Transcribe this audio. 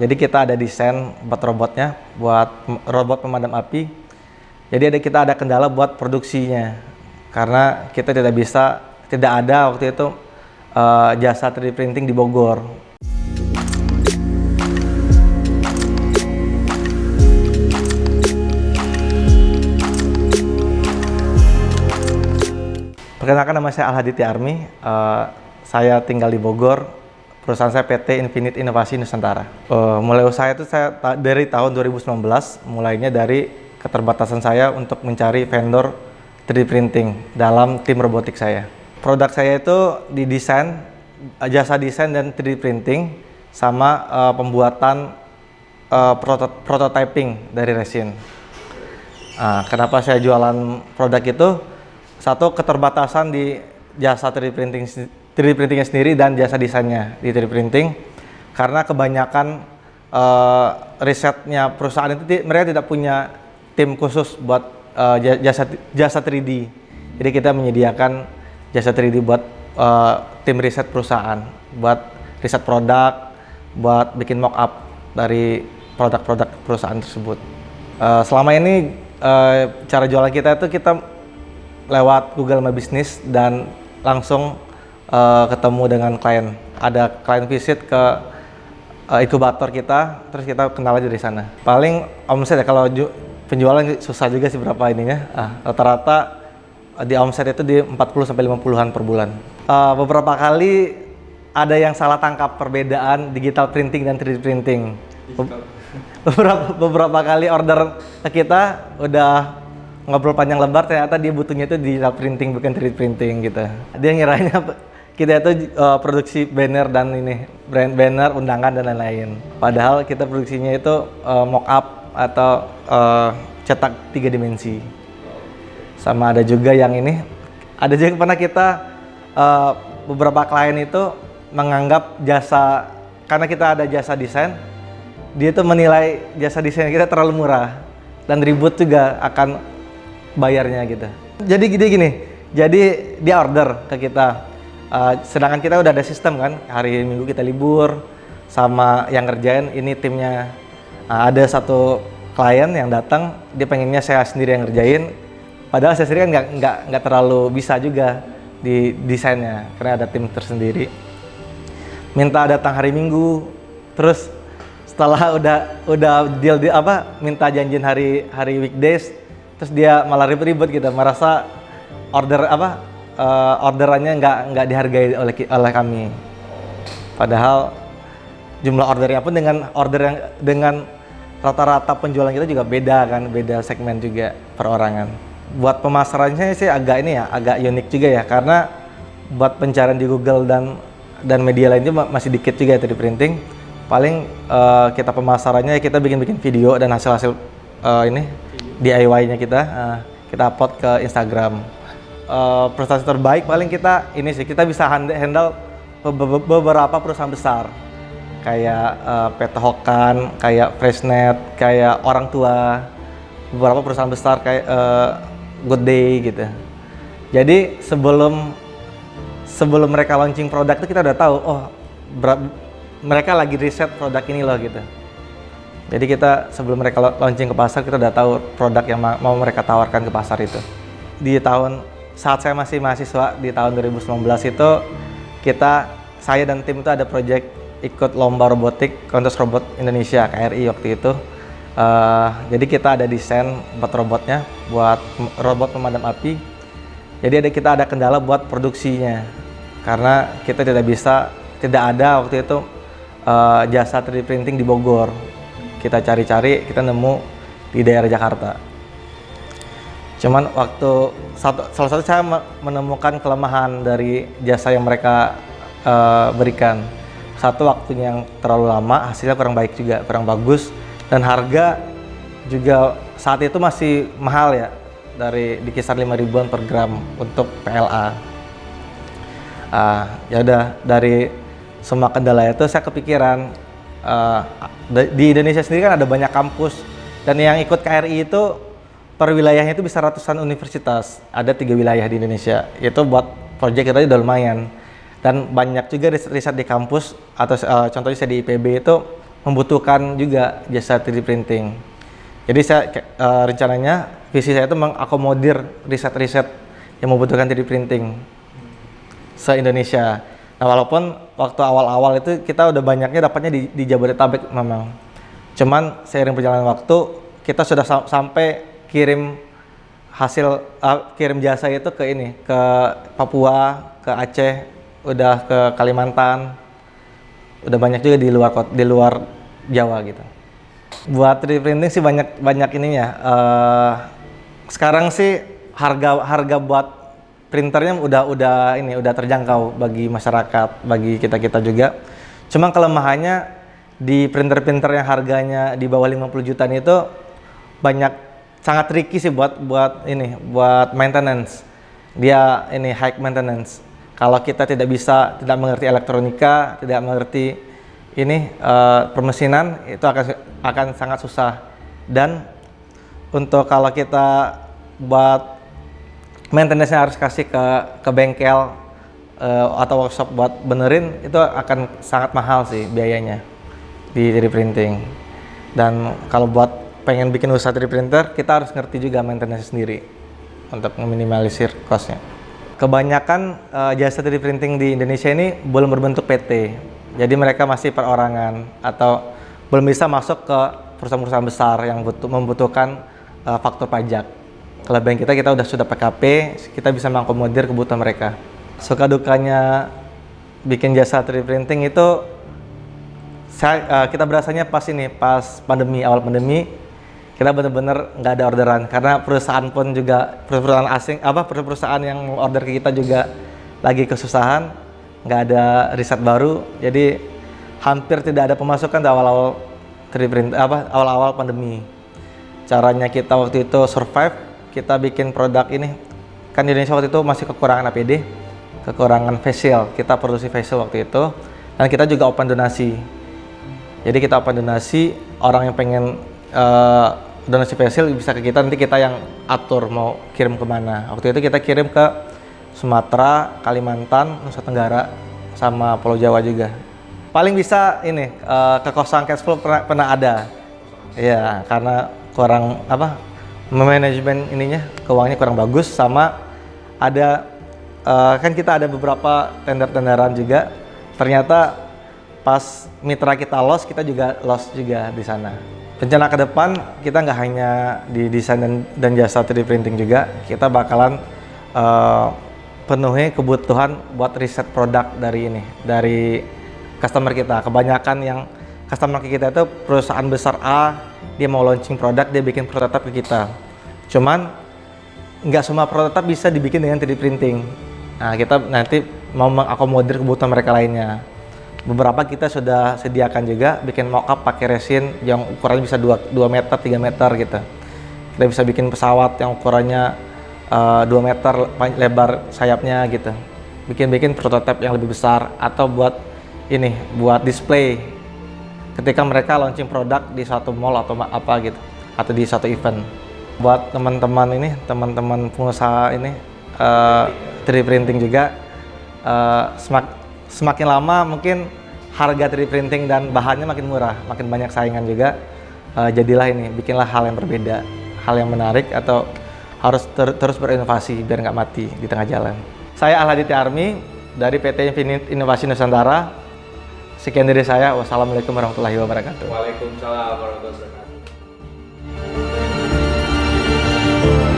Jadi kita ada desain buat robotnya, buat robot pemadam api. Jadi kita ada kendala buat produksinya, karena kita tidak ada waktu itu jasa 3D printing di Bogor. Perkenalkan, nama saya Al-Haditya Army. Saya tinggal di Bogor. Perusahaan saya PT Infinite Inovasi Nusantara. Mulai usaha itu saya dari tahun 2019, mulainya dari keterbatasan saya untuk mencari vendor 3D printing dalam tim robotik saya. Produk saya itu didesain, jasa desain dan 3D printing sama pembuatan prototyping dari resin. Kenapa saya jualan produk itu? Satu, keterbatasan di jasa 3D printingnya sendiri dan jasa desainnya di 3D printing, karena kebanyakan risetnya perusahaan itu mereka tidak punya tim khusus buat jasa 3D. Jadi kita menyediakan jasa 3D buat tim riset perusahaan, buat riset produk, buat bikin mock-up dari produk-produk perusahaan tersebut. Selama ini cara jualan kita itu kita lewat Google My Business dan langsung ketemu dengan klien. Ada klien visit ke inkubator kita, terus kita kenal aja dari sana. Paling omset ya, kalau penjualan susah juga sih berapa ininya. Rata-rata di omset itu di 40-50-an per bulan. Beberapa kali ada yang salah tangkap perbedaan digital printing dan 3D printing. Beberapa kali order ke kita udah ngobrol panjang lebar, ternyata dia butuhnya itu digital printing bukan 3D printing gitu. Dia ngiranya kita itu produksi banner dan banner, undangan dan lain-lain. Padahal kita produksinya itu mock-up atau cetak 3 dimensi. Sama ada juga yang ada juga pernah kita beberapa klien itu menganggap jasa, karena kita ada jasa desain, dia itu menilai jasa desain kita terlalu murah dan ribut juga akan bayarnya gitu. Jadi gini, jadi dia order ke kita, sedangkan kita udah ada sistem kan, hari Minggu kita libur, sama yang ngerjain ini timnya. Ada satu klien yang datang, dia pengennya saya sendiri yang ngerjain, padahal saya sendiri kan nggak terlalu bisa juga di desainnya, karena ada tim tersendiri. Minta datang hari Minggu, terus setelah udah deal minta janjian hari weekdays, terus dia malah ribet-ribet gitu, merasa orderannya nggak dihargai oleh kami. Padahal jumlah ordernya pun dengan rata-rata penjualan kita juga beda kan, beda segmen juga perorangan. Buat pemasarannya sih agak unik juga ya, karena buat pencarian di Google dan media lain juga masih dikit juga 3D printing. Paling kita pemasarannya kita bikin video dan hasil-hasil DIY-nya kita upload ke Instagram. Prestasi terbaik paling kita bisa handle beberapa perusahaan besar kayak PT Hokan, kayak Freshnet, kayak Orang Tua, beberapa perusahaan besar kayak Good Day gitu. Jadi sebelum mereka launching produk itu kita udah tahu, mereka lagi riset produk ini loh gitu. Jadi kita sebelum mereka launching ke pasar, kita udah tahu produk yang mau mereka tawarkan ke pasar itu. Saat saya masih mahasiswa di tahun 2019 itu, saya dan tim itu ada project ikut lomba robotik kontes robot Indonesia KRI waktu itu. Jadi kita ada desain buat robotnya, buat robot pemadam api. Jadi kita ada kendala buat produksinya, karena kita tidak ada waktu itu jasa 3D printing di Bogor. Kita cari-cari, kita nemu di daerah Jakarta. Cuman salah satu saya menemukan kelemahan dari jasa yang mereka berikan. Satu, waktunya yang terlalu lama, hasilnya kurang baik juga, kurang bagus, dan harga juga saat itu masih mahal ya, di kisaran 5 ribuan per gram untuk PLA. Ya udah, dari semua kendala itu saya kepikiran, di Indonesia sendiri kan ada banyak kampus, dan yang ikut KRI itu per wilayahnya itu bisa ratusan universitas. Ada 3 wilayah di Indonesia, itu buat proyek kita udah lumayan. Dan banyak juga riset di kampus atau contohnya saya di IPB itu membutuhkan juga jasa 3D printing. Jadi saya rencananya visi saya itu mengakomodir riset-riset yang membutuhkan 3D printing se-Indonesia. Nah, walaupun waktu awal-awal itu kita udah banyaknya dapatnya di Jabodetabek memang. Cuman seiring perjalanan waktu kita sudah sampai kirim hasil kirim jasa itu ke Papua, ke Aceh, udah ke Kalimantan, udah banyak juga di luar Jawa gitu. Buat 3D printing sih banyak ininya. Sekarang sih harga buat printernya udah terjangkau bagi masyarakat, bagi kita juga. Cuma kelemahannya di printer-printer yang harganya di bawah 50 jutaan itu sangat tricky sih buat maintenance. Dia high maintenance. Kalau kita tidak mengerti elektronika, tidak mengerti permesinan, itu akan sangat susah. Dan untuk kalau kita buat maintenance-nya harus kasih ke bengkel atau workshop buat benerin, itu akan sangat mahal sih biayanya di 3D printing. Dan kalau buat pengen bikin usaha 3D printer, kita harus ngerti juga maintenance sendiri untuk meminimalisir cost-nya. Kebanyakan jasa 3D printing di Indonesia ini belum berbentuk PT, jadi mereka masih perorangan atau belum bisa masuk ke perusahaan-perusahaan besar yang membutuhkan faktur pajak. Kelebihan kita sudah PKP, kita bisa mengakomodir kebutuhan mereka. Suka dukanya bikin jasa 3D printing itu kita berasanya pas awal pandemi kita benar-benar nggak ada orderan, karena perusahaan yang order ke kita juga lagi kesusahan, nggak ada riset baru, jadi hampir tidak ada pemasukan di awal-awal pandemi. Caranya kita waktu itu survive, kita bikin produk ini, kan di Indonesia waktu itu masih kekurangan APD, kekurangan face shield. Kita produksi face shield waktu itu, dan kita juga open donasi. Jadi kita open donasi, orang yang pengen donasi face shield bisa ke kita, nanti kita yang atur mau kirim kemana. Waktu itu kita kirim ke Sumatera, Kalimantan, Nusa Tenggara, sama Pulau Jawa juga. Paling bisa kekosongan cash flow pernah ada. Iya, karena kurang manajemen keuangannya kurang bagus, sama ada kan kita ada beberapa tender-tenderan juga, ternyata pas mitra kita loss, kita juga loss juga di sana. Rencana ke depan kita nggak hanya di desain dan jasa 3D printing juga, kita bakalan penuhi kebutuhan buat riset produk dari customer kita. Kebanyakan yang customer kita itu perusahaan besar A, dia mau launching produk, dia bikin prototipe ke kita. Cuman nggak semua prototipe bisa dibikin dengan 3D printing. Nah, kita nanti mau mengakomodir kebutuhan mereka lainnya. Beberapa kita sudah sediakan juga bikin mock-up pakai resin yang ukurannya bisa 2 meter, 3 meter gitu. Kita bisa bikin pesawat yang ukurannya 2 meter lebar sayapnya gitu. Bikin prototipe yang lebih besar, atau buat display ketika mereka launching produk di suatu mall atau apa gitu, atau di suatu event. Buat teman-teman pengusaha 3D printing juga, semakin lama mungkin harga 3D printing dan bahannya makin murah, makin banyak saingan juga. Jadilah bikinlah hal yang berbeda, hal yang menarik, atau harus terus berinovasi biar nggak mati di tengah jalan. Saya Al-Haditya Army dari PT Infinite Inovasi Nusantara. Sekian dari saya. Wassalamualaikum warahmatullahi wabarakatuh. Waalaikumsalam warahmatullahi wabarakatuh.